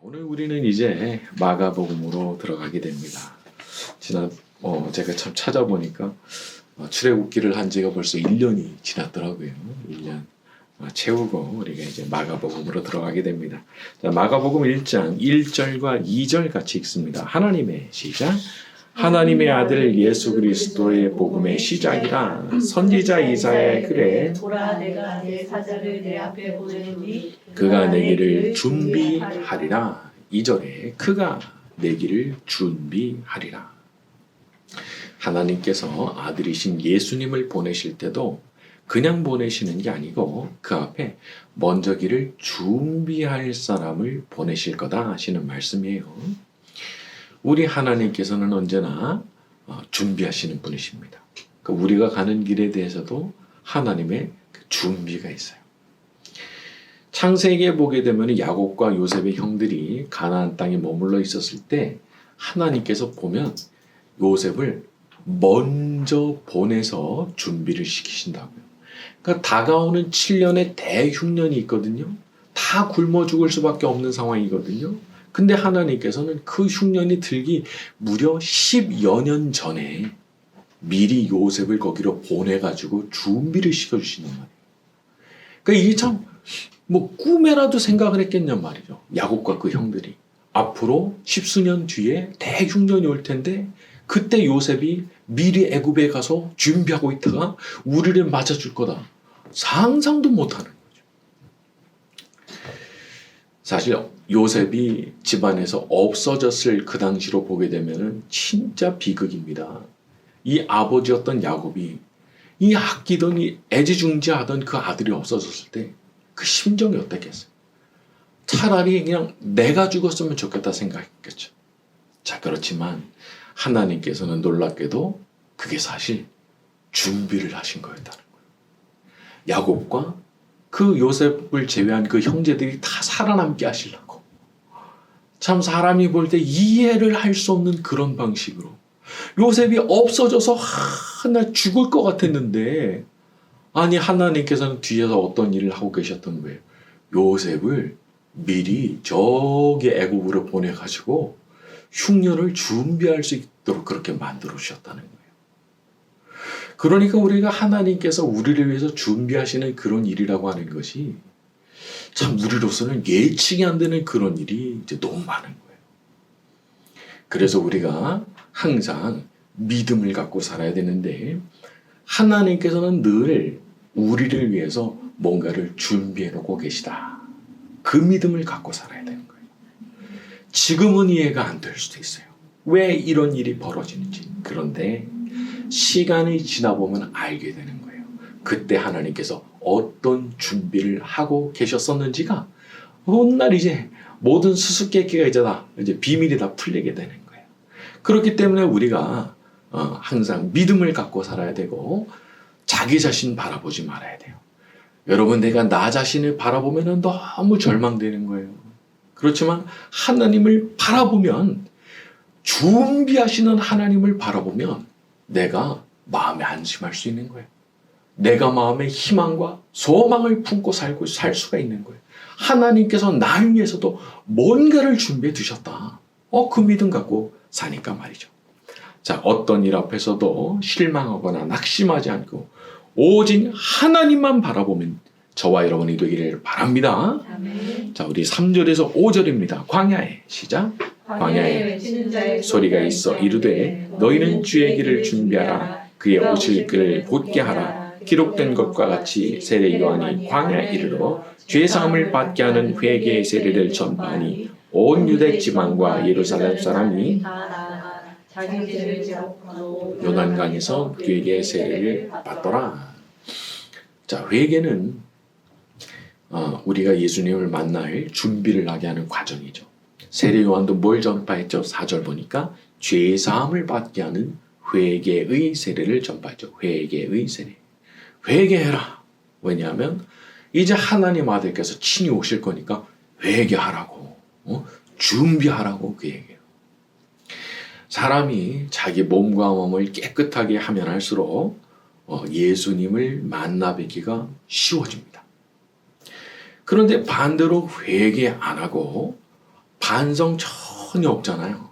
오늘 우리는 이제 마가복음으로 들어가게 됩니다. 제가 참 찾아보니까 출애굽기를 한 지가 벌써 1년이 지났더라고요. 1년 채우고 우리가 이제 마가복음으로 들어가게 됩니다. 자, 마가복음 1장 1절과 2절 같이 읽습니다. 하나님의 시작. 하나님의 아들 예수 그리스도의 복음의 시작이라. 선지자 이사야의 글에 보라 내가 내 사자를 내 앞에 보내노니 그가 내기를 준비하리라. 2절에 그가 내기를 준비하리라. 하나님께서 아들이신 예수님을 보내실 때도 그냥 보내시는 게 아니고 그 앞에 먼저 길을 준비할 사람을 보내실 거다 하시는 말씀이에요. 우리 하나님께서는 언제나 준비하시는 분이십니다. 우리가 가는 길에 대해서도 하나님의 준비가 있어요. 창세기에 보게 되면 야곱과 요셉의 형들이 가나안 땅에 머물러 있었을 때 하나님께서 보면 요셉을 먼저 보내서 준비를 시키신다고요. 그러니까 다가오는 7년의 대흉년이 있거든요. 다 굶어 죽을 수밖에 없는 상황이거든요. 근데 하나님께서는 그 흉년이 들기 무려 10여 년 전에 미리 요셉을 거기로 보내가지고 준비를 시켜주시는 말이에요. 그러니까 이게 참 꿈에라도 생각을 했겠냔 말이죠. 야곱과 그 형들이 앞으로 10수년 뒤에 대흉년이 올 텐데 그때 요셉이 미리 애굽에 가서 준비하고 있다가 우리를 맞아줄 거다. 상상도 못하는 거죠. 사실 요셉이 집안에서 없어졌을 그 당시로 보게 되면 진짜 비극입니다. 이 아버지였던 야곱이 이 아끼던 이 애지중지하던 그 아들이 없어졌을 때 그 심정이 어땠겠어요? 차라리 그냥 내가 죽었으면 좋겠다 생각했겠죠. 자, 그렇지만 하나님께서는 놀랍게도 그게 사실 준비를 하신 거였다는 거예요. 야곱과 그 요셉을 제외한 그 형제들이 다 살아남게 하시려고. 참 사람이 볼 때 이해를 할 수 없는 그런 방식으로 요셉이 없어져서 나 죽을 것 같았는데 아니 하나님께서는 뒤에서 어떤 일을 하고 계셨던 거예요. 요셉을 미리 저기 애굽으로 보내가지고 흉년을 준비할 수 있도록 그렇게 만들어 주셨다는 거예요. 그러니까 우리가 하나님께서 우리를 위해서 준비하시는 그런 일이라고 하는 것이 참 우리로서는 예측이 안 되는 그런 일이 이제 너무 많은 거예요. 그래서 우리가 항상 믿음을 갖고 살아야 되는데 하나님께서는 늘 우리를 위해서 뭔가를 준비해 놓고 계시다. 그 믿음을 갖고 살아야 되는 거예요. 지금은 이해가 안 될 수도 있어요. 왜 이런 일이 벌어지는지. 그런데 시간이 지나 보면 알게 되는 거예요. 그때 하나님께서 어떤 준비를 하고 계셨었는지가 훗날 이제 모든 수수께끼가 이제 비밀이 다 풀리게 되는 거예요. 그렇기 때문에 우리가 항상 믿음을 갖고 살아야 되고 자기 자신 바라보지 말아야 돼요. 여러분, 내가 나 자신을 바라보면 너무 절망되는 거예요. 그렇지만 하나님을 바라보면, 준비하시는 하나님을 바라보면 내가 마음에 안심할 수 있는 거예요. 내가 마음에 희망과 소망을 품고 살 수가 있는 거예요. 하나님께서 나를 위해서도 뭔가를 준비해 두셨다. 그 믿음 갖고 사니까 말이죠. 자, 어떤 일 앞에서도 실망하거나 낙심하지 않고 오직 하나님만 바라보면 저와 여러분이 되기를 바랍니다. 아멘. 자, 우리 3절에서 5절입니다. 광야에 시작. 광야에 소리가 있어 이르되 너희는 주의 길을 준비하라. 그의 오실 길을 곧게 하라. 기록된 것과 같이 세례 요한이 광야에 이르러 죄 사함을 받게 하는 회개의 세례를 전파하니 온 유대 지방과 예루살렘 사람이 요단강에서 그에게 세례를 받더라. 자, 회개는 우리가 예수님을 만날 준비를 하게 하는 과정이죠. 세례 요한도 뭘 전파했죠? 4절 보니까 죄 사함을 받게 하는 회개의 세례를 전파했죠. 회개의 세례. 회개해라. 왜냐하면 이제 하나님 아들께서 친히 오실 거니까 회개하라고, 준비하라고 그 얘기예요. 사람이 자기 몸과 마음을 깨끗하게 하면 할수록 예수님을 만나 뵙기가 쉬워집니다. 그런데 반대로 회개 안 하고 반성 전혀 없잖아요.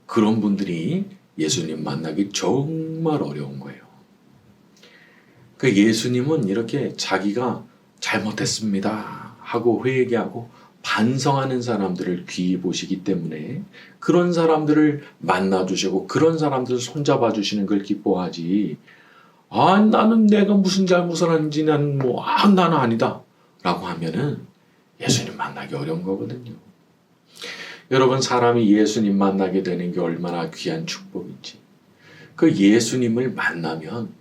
그런 분들이 예수님 만나기 정말 어려운 거예요. 그 예수님은 이렇게 자기가 잘못했습니다 하고 회개하고 반성하는 사람들을 귀히 보시기 때문에 그런 사람들을 만나주시고 그런 사람들을 손잡아 주시는 걸 기뻐하지, 나는 내가 무슨 잘못을 하는지 나는 나는 아니다 라고 하면은 예수님 만나기 어려운 거거든요. 여러분, 사람이 예수님 만나게 되는 게 얼마나 귀한 축복인지, 그 예수님을 만나면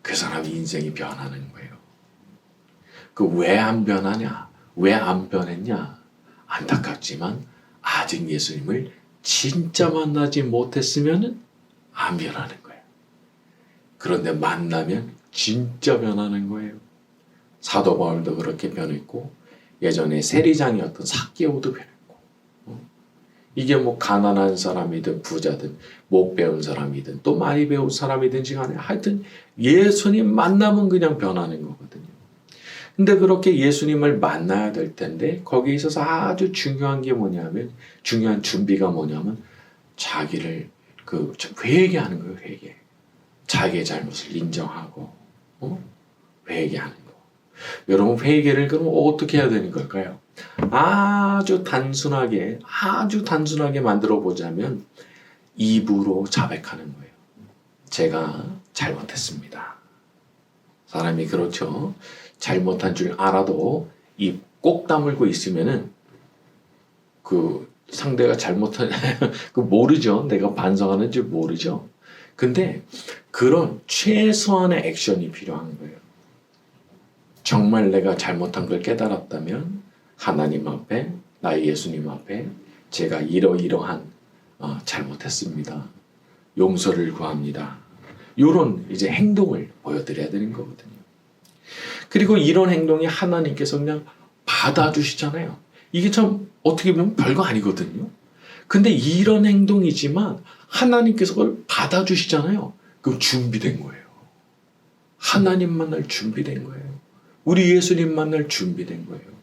그 사람의 인생이 변하는 거예요. 그 왜 안 변하냐? 왜 안 변했냐? 안타깝지만 아직 예수님을 진짜 만나지 못했으면 안 변하는 거예요. 그런데 만나면 진짜 변하는 거예요. 사도 바울도 그렇게 변했고, 예전에 세리장이었던 삭개오도 변했고, 이게 가난한 사람이든 부자든 못 배운 사람이든 또 많이 배운 사람이든지 간에 하여튼 예수님 만나면 그냥 변하는 거거든요. 근데 그렇게 예수님을 만나야 될 텐데 거기에 있어서 아주 중요한 게 뭐냐면, 중요한 준비가 뭐냐면 자기를 회개하는 거예요. 회개. 자기의 잘못을 인정하고 회개하는 거. 여러분, 회개를 그럼 어떻게 해야 되는 걸까요? 아주 단순하게 만들어 보자면 입으로 자백하는 거예요. 제가 잘못했습니다. 사람이 그렇죠. 잘못한 줄 알아도 입 꼭 다물고 있으면은 그 상대가 잘못한 모르죠. 내가 반성하는 줄 모르죠. 근데 그런 최소한의 액션이 필요한 거예요. 정말 내가 잘못한 걸 깨달았다면 하나님 앞에, 나의 예수님 앞에 제가 이러이러한 잘못했습니다. 용서를 구합니다. 이런 이제 행동을 보여드려야 되는 거거든요. 그리고 이런 행동이 하나님께서 그냥 받아주시잖아요. 이게 참 어떻게 보면 별거 아니거든요. 근데 이런 행동이지만 하나님께서 그걸 받아주시잖아요. 그럼 준비된 거예요. 하나님 만날 준비된 거예요. 우리 예수님 만날 준비된 거예요.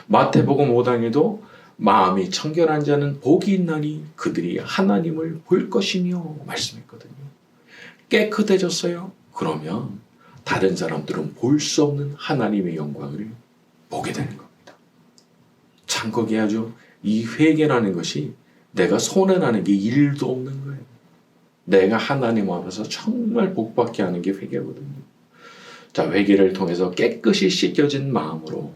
마태복음 5장에도 마음이 청결한 자는 복이 있나니 그들이 하나님을 볼 것이며 말씀했거든요. 깨끗해졌어요. 그러면 다른 사람들은 볼 수 없는 하나님의 영광을 보게 되는 겁니다. 참고게 하죠. 이 회개라는 것이 내가 손해나는 게 1도 없는 거예요. 내가 하나님 앞에서 정말 복받게 하는 게 회개거든요. 자, 회개를 통해서 깨끗이 씻겨진 마음으로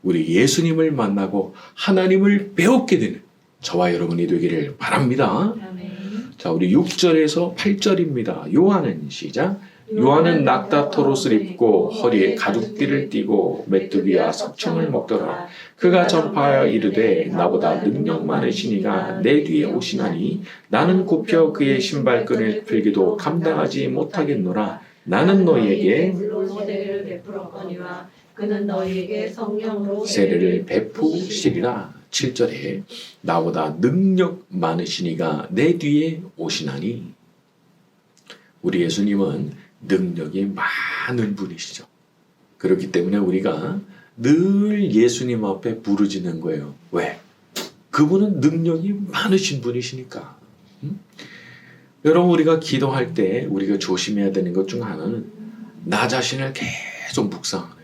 우리 예수님을 만나고 하나님을 배우게 되는 저와 여러분이 되기를 바랍니다. 아멘. 자, 우리 6절에서 8절입니다. 요한은 시작. 요한은 낙타토롯을 입고 허리에 가죽띠를 띠고 메뚜기와 석청을 먹더라. 그가 전파하여 이르되 나보다 능력 많으신 이가 내 뒤에 오시나니 나는 굽혀 그의 신발끈을 풀기도 감당하지 못하겠노라. 나는 너희에게 세례를 베풀었거니와 그는 너희에게 성령으로 세례를 베푸시리라. 7절에 나보다 능력 많으신 이가 내 뒤에 오시나니, 우리 예수님은 능력이 많은 분이시죠. 그렇기 때문에 우리가 늘 예수님 앞에 부르짖는 거예요. 왜? 그분은 능력이 많으신 분이시니까. 여러분, 우리가 기도할 때 우리가 조심해야 되는 것 중 하나는 나 자신을 계속 묵상하는 거예요.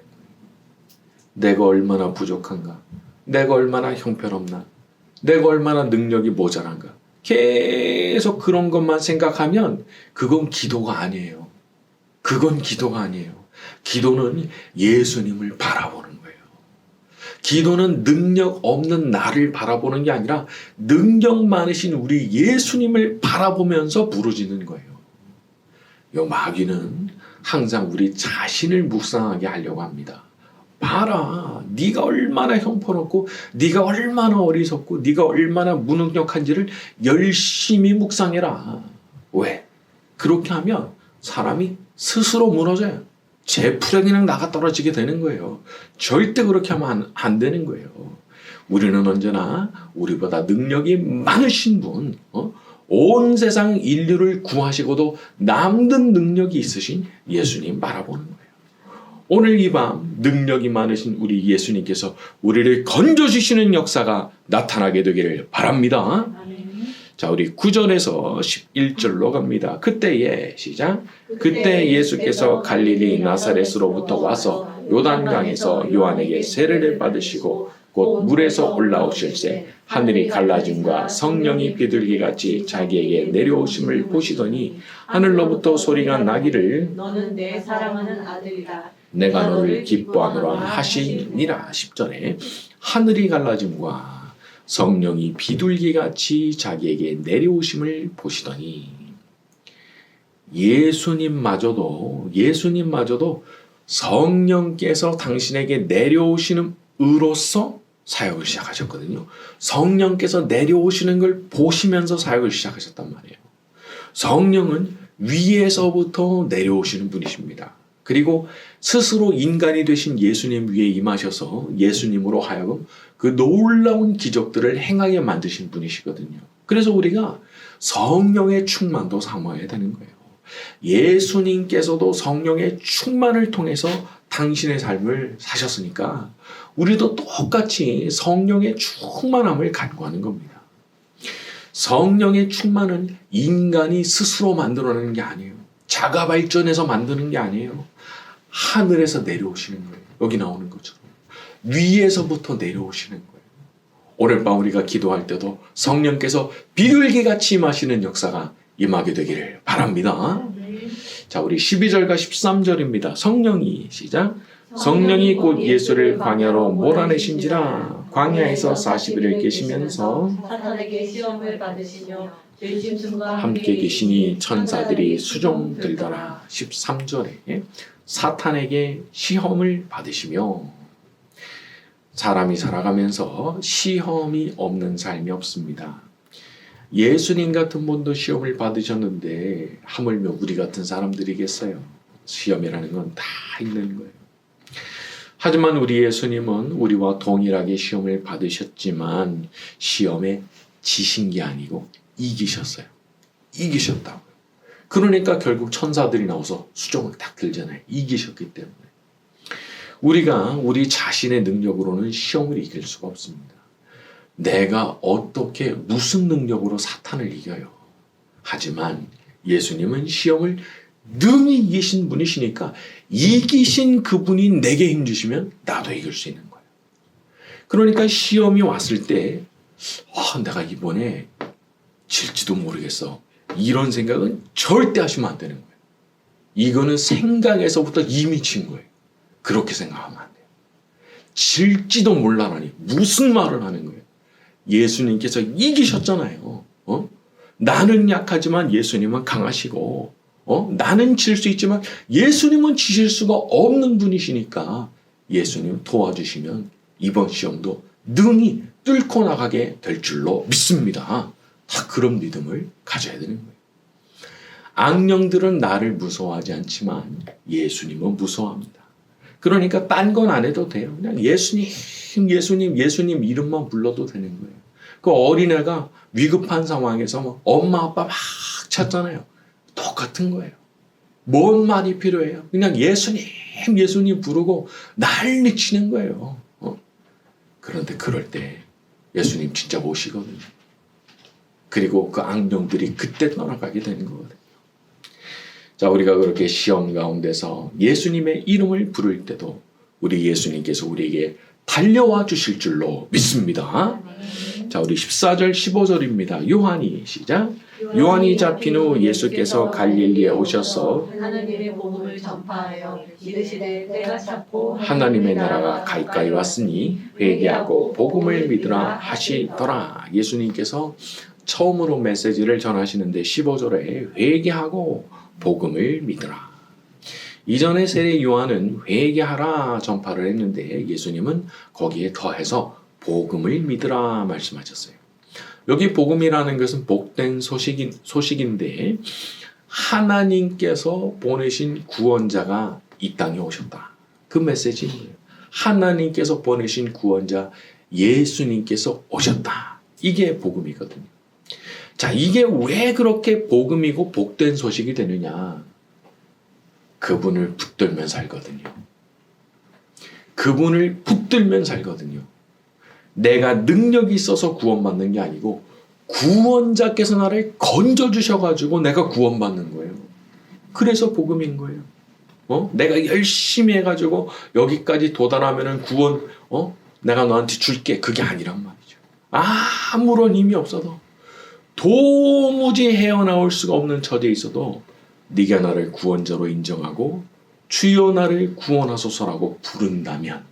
내가 얼마나 부족한가? 내가 얼마나 형편없나? 내가 얼마나 능력이 모자란가? 계속 그런 것만 생각하면 그건 기도가 아니에요. 그건 기도가 아니에요. 기도는 예수님을 바라보는 거예요. 기도는 능력 없는 나를 바라보는 게 아니라 능력 많으신 우리 예수님을 바라보면서 부르짖는 거예요. 요 마귀는 항상 우리 자신을 묵상하게 하려고 합니다. 봐라, 네가 얼마나 형편없고 네가 얼마나 어리석고 네가 얼마나 무능력한지를 열심히 묵상해라. 왜? 그렇게 하면 사람이 스스로 무너져요. 제풀에 그냥 나가 떨어지게 되는 거예요. 절대 그렇게 하면 안 되는 거예요. 우리는 언제나 우리보다 능력이 많으신 분, 온 세상 인류를 구하시고도 남는 능력이 있으신 예수님 바라보는 거예요. 오늘 이 밤 능력이 많으신 우리 예수님께서 우리를 건져주시는 역사가 나타나게 되기를 바랍니다. 아멘. 자, 우리 9절에서 11절로 갑니다. 그때에 시작. 그때 예수께서 갈릴리 나사렛으로부터 와서 요단강에서 요한에게 세례를 받으시고 곧 물에서 올라오실새 하늘이 갈라짐과 성령이 비둘기같이 자기에게 내려오심을 보시더니 하늘로부터 소리가 나기를 너는 내 사랑하는 아들이다. 내가 너를 기뻐하노라 하시니라. 10절에 하늘이 갈라짐과 성령이 비둘기같이 자기에게 내려오심을 보시더니 예수님마저도 성령께서 당신에게 내려오시는 의로서 사역을 시작하셨거든요. 성령께서 내려오시는 걸 보시면서 사역을 시작하셨단 말이에요. 성령은 위에서부터 내려오시는 분이십니다. 그리고 스스로 인간이 되신 예수님 위에 임하셔서 예수님으로 하여금 그 놀라운 기적들을 행하게 만드신 분이시거든요. 그래서 우리가 성령의 충만도 사모해야 되는 거예요. 예수님께서도 성령의 충만을 통해서 당신의 삶을 사셨으니까 우리도 똑같이 성령의 충만함을 간구하는 겁니다. 성령의 충만은 인간이 스스로 만들어내는 게 아니에요. 자가 발전해서 만드는 게 아니에요. 하늘에서 내려오시는 거예요. 여기 나오는 것처럼. 위에서부터 내려오시는 거예요. 오늘 밤 우리가 기도할 때도 성령께서 비둘기같이 임하시는 역사가 임하게 되기를 바랍니다. 자, 우리 12절과 13절입니다. 성령이 시작. 성령이 곧 예수를 광야로 몰아내신지라 광야에서 40일을 계시면서 사탄에게 시험을 받으시며 들짐승과 함께 계시니 천사들이 수종 들더라. 13절에 사탄에게 시험을 받으시며 사람이 살아가면서 시험이 없는 삶이 없습니다. 예수님 같은 분도 시험을 받으셨는데 하물며 우리 같은 사람들이겠어요. 시험이라는 건 다 있는 거예요. 하지만 우리 예수님은 우리와 동일하게 시험을 받으셨지만 시험에 지신 게 아니고 이기셨어요. 이기셨다고요. 그러니까 결국 천사들이 나와서 수종을 딱 들잖아요. 이기셨기 때문에. 우리가 우리 자신의 능력으로는 시험을 이길 수가 없습니다. 내가 어떻게 무슨 능력으로 사탄을 이겨요. 하지만 예수님은 시험을 능히 이기신 분이시니까 이기신 그분이 내게 힘주시면 나도 이길 수 있는 거예요. 그러니까 시험이 왔을 때 내가 이번에 질지도 모르겠어. 이런 생각은 절대 하시면 안 되는 거예요. 이거는 생각에서부터 이미 친 거예요. 그렇게 생각하면 안 돼요. 질지도 몰라라니 무슨 말을 하는 거예요. 예수님께서 이기셨잖아요. 나는 약하지만 예수님은 강하시고 나는 질 수 있지만 예수님은 지실 수가 없는 분이시니까 예수님 도와주시면 이번 시험도 능히 뚫고 나가게 될 줄로 믿습니다. 다 그런 믿음을 가져야 되는 거예요. 악령들은 나를 무서워하지 않지만 예수님은 무서워합니다. 그러니까 딴 건 안 해도 돼요. 그냥 예수님 이름만 불러도 되는 거예요. 그 어린애가 위급한 상황에서 막 엄마 아빠 막 찾잖아요. 똑같은 거예요. 뭔 말이 필요해요? 그냥 예수님 부르고 난리 치는 거예요. 그런데 그럴 때 예수님 진짜 모시거든요. 그리고 그 악령들이 그때 떠나가게 되는 거거든요. 자, 우리가 그렇게 시험 가운데서 예수님의 이름을 부를 때도 우리 예수님께서 우리에게 달려와 주실 줄로 믿습니다. 자, 우리 14절 15절입니다. 요한이 시작. 요한이 잡힌 후 예수께서 갈릴리에 오셔서 하나님의 복음을 전파하여 이르시되 때가 찼고 하나님의 나라가 가까이 왔으니 회개하고 복음을 믿으라 하시더라. 예수님께서 처음으로 메시지를 전하시는데 15절에 회개하고 복음을 믿으라. 이전에 세례 요한은 회개하라 전파를 했는데 예수님은 거기에 더해서 복음을 믿으라 말씀하셨어요. 여기 복음이라는 것은 복된 소식인데 하나님께서 보내신 구원자가 이 땅에 오셨다. 그 메시지인 거예요. 하나님께서 보내신 구원자 예수님께서 오셨다. 이게 복음이거든요. 자, 이게 왜 그렇게 복음이고 복된 소식이 되느냐? 그분을 붙들면 살거든요. 그분을 붙들면 살거든요. 내가 능력이 있어서 구원받는 게 아니고 구원자께서 나를 건져주셔가지고 내가 구원받는 거예요. 그래서 복음인 거예요. 내가 열심히 해가지고 여기까지 도달하면은 구원, 내가 너한테 줄게. 그게 아니란 말이죠. 아무런 힘이 없어도 도무지 헤어나올 수가 없는 처지에 있어도 네가 나를 구원자로 인정하고 주여 나를 구원하소서라고 부른다면,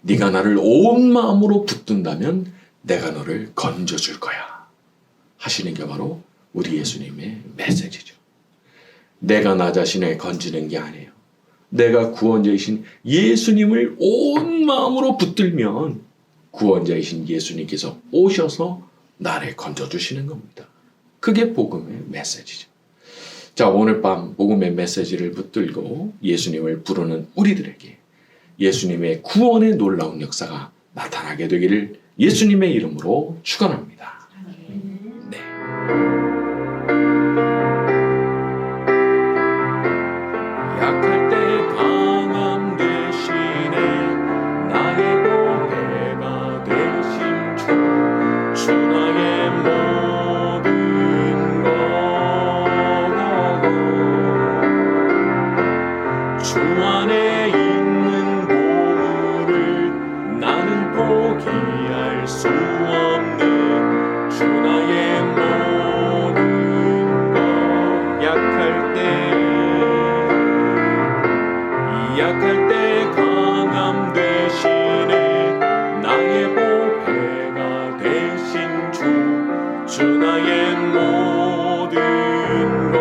네가 나를 온 마음으로 붙든다면 내가 너를 건져줄 거야 하시는 게 바로 우리 예수님의 메시지죠. 내가 나 자신을 건지는 게 아니에요. 내가 구원자이신 예수님을 온 마음으로 붙들면 구원자이신 예수님께서 오셔서 나를 건져주시는 겁니다. 그게 복음의 메시지죠. 자, 오늘 밤 복음의 메시지를 붙들고 예수님을 부르는 우리들에게 예수님의 구원의 놀라운 역사가 나타나게 되기를 예수님의 이름으로 축원합니다. 네. 약할 때 강함 대신에 나의 보배가 되신 주 나의 모든 것 주 안에 있는 보물을 나는 포기할 수 없는 주 나의 모든 것 약할 때 강함 대신에 나의 보배가 되신 주 나의 모든 것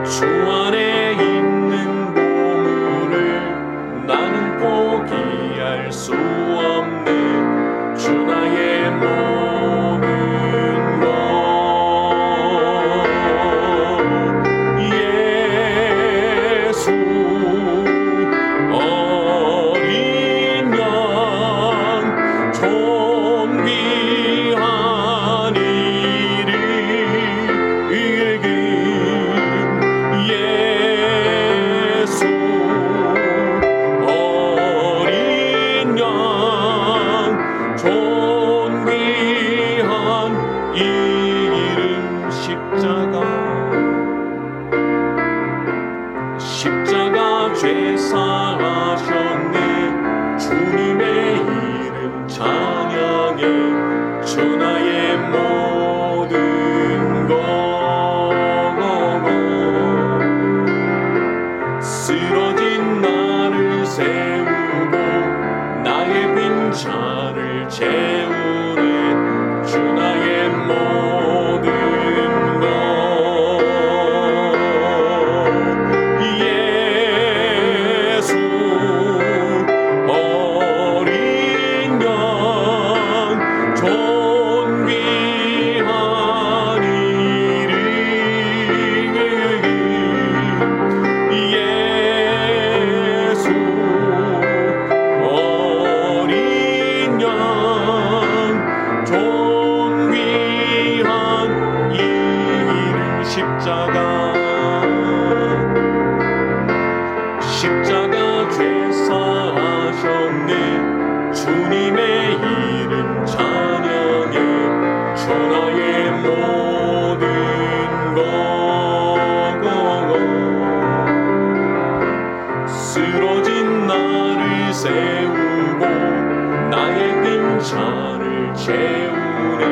주 안에 있는 보물을 나는 포기할 수 없는 주 나의 모든 것 예수 어린 양 존귀한 이름 예수 어린 양 존귀한 이름 십자가 죄사하셨네 주님의 이름 찬양해 주 나의 모든 것 쓰러진 나를 세우고 나의 빈잔을 채우네 주 나의 모든 것 예수 어린 양 존귀한 이름 예수 어린 양 존귀한 이름 십자가 죄사하셨네 주님의 이름 찬양해 주 나의 모든 것 쓰러진 나를 세우고 나의 빈잔을 채우네